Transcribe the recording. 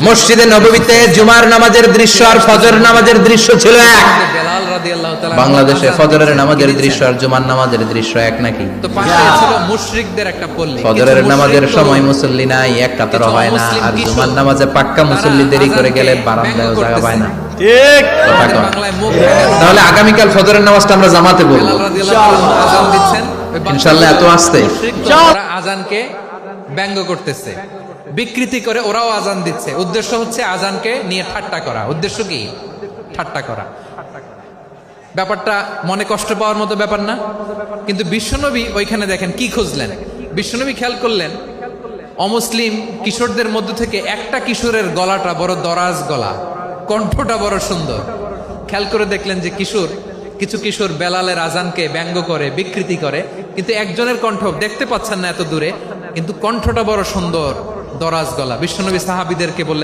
মসজিদে নববীতে জুমার নামাজের দৃশ্য আর ফজর নামাজের দৃশ্য ছিল এক। বেলাল রাদিয়াল্লাহু তাআলা বাংলাদেশে ফজরের নামাজের দৃশ্য আর জুমার নামাজের দৃশ্য এক নাকি? তো পাশে ছিল মুশরিকদের একটা পল্লী। ফজরের কিছু নামাজের মুশরিক সময় তো মুসল্লি নাই, এক কাতারও কিছু হয় না, অমুসলিম আর কিশোর জুমার নামাজে পাক্কা মুসল্লি দেরি করে গেলে বারান্দায় জায়গা পায় না। ঠিক কথা কন। বাংলায় মুখ ভেঙে তাহলে আগামীকাল ফজরের নামাজটা আমরা জামাতে বলবো বেলাল রাদিয়াল্লাহু তাআলা আযান দিচ্ছেন। ওই বাচ্চা ইনশাআল্লাহ। এত আস্তে মুশরিক তো ওরা আযানকে ব্যঙ্গ করতেছে, বিকৃতি করে ওরাও আযান দিচ্ছে। উদ্দেশ্য হচ্ছে আযানকে নিয়ে ঠাট্টা করা। উদ্দেশ্য কি? ঠাট্টা করা। ব্যাপারটা মনে কষ্ট পাওয়ার মতো ব্যাপার না? কিন্তু বিশ্বনবী ওইখানে দেখেন কি খুঁজলেন। বিশ্বনবী খেয়াল করলেন অমুসলিম কিশোরদের মধ্য থেকে একটা কিশোরের গলাটা বড় দরাজ গলা, কণ্ঠটা বড় সুন্দর। খেয়াল করে দেখলেন যে কিছু কিশোর বেলালের আজানকে ব্যঙ্গ করে, বিকৃতি করে, কিন্তু একজনের কণ্ঠ দেখতে পাচ্ছেন না এত দূরে, কিন্তু কণ্ঠটা বড় সুন্দর, দরাজ গলা। বিশ্বনবী সাহাবীদেরকে বললেন